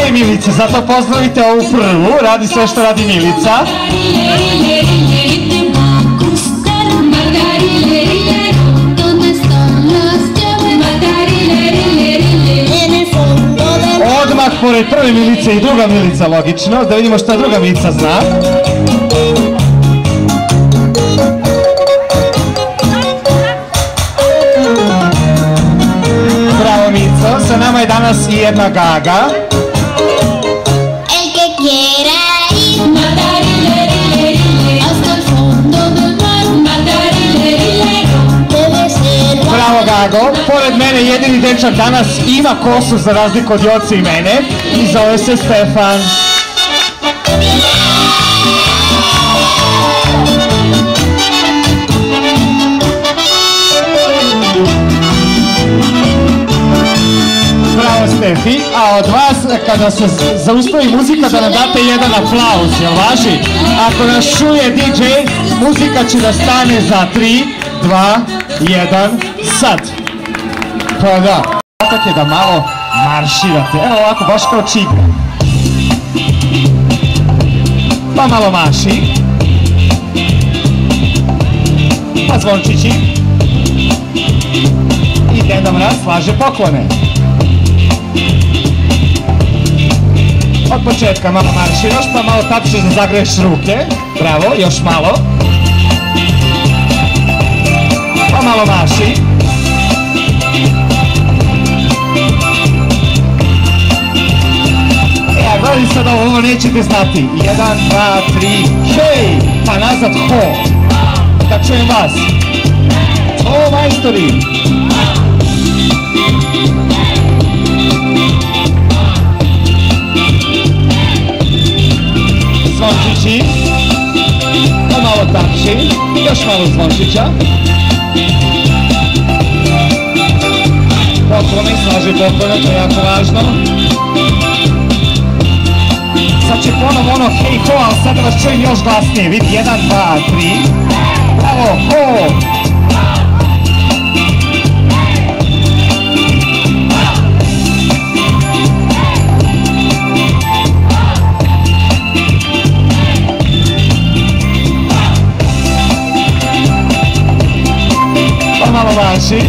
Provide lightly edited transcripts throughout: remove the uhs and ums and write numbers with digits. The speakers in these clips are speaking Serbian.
i Milica, zato pozdravite ovu prvu, radi sve što radi Milica. Odmah pored prve Milice i druga Milica, logično, da vidimo šta druga Milica zna. Bravo Mico, sa nama je danas i jedna Gaga. Bravo Gago, pored mene jedini dečak danas ima kosu za razliku od Joce i mene i zove se Stefan. Bravo Stefi, a od vas kada se zaustavi muzika da nam date jedan aplauz, jel važi? Ako nas čuje DJ, muzika će da stane za 3, 2, 1, sad. Pa da, tako je da malo marširate, evo ovako, baš kao čigra. Pa malo maši. Pa zvončići. I Deda Mraz slaže poklone. Od početka malo marširaš, pa malo tapšeš da zagreješ ruke. Bravo, još malo. Pa malo maši. A gledaj sad ovo nećete znati. 1, 2, 3, hej! Pa nazad ho! Da čujem vas. O, majstori! Zvončići. Pa malo tapši. Još malo zvončića. Poklone, slaže poklone, to je jako važno. Sad će ponovo ono hej ho, ali sad da vas čujem još glasnije. Vidi, 1, 2, 3. Bravo, ho! Pa malo vaši.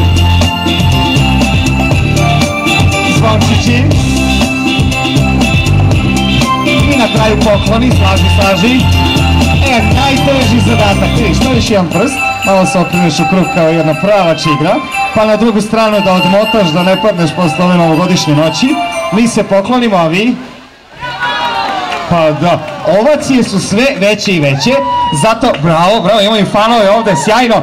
Zvončići. I na kraju pokloni, slaži. Najteži zadatak, vidiš, staviš jedan prst, malo se okreneš u krug kao jedna prava čigra, pa na drugu stranu da odmotaš, da ne padneš posle ove novogodišnje noći. Mi se poklonimo, a vi? Pa da, ovacije su sve veće i veće, zato, bravo, imamo i fanove ovde, sjajno.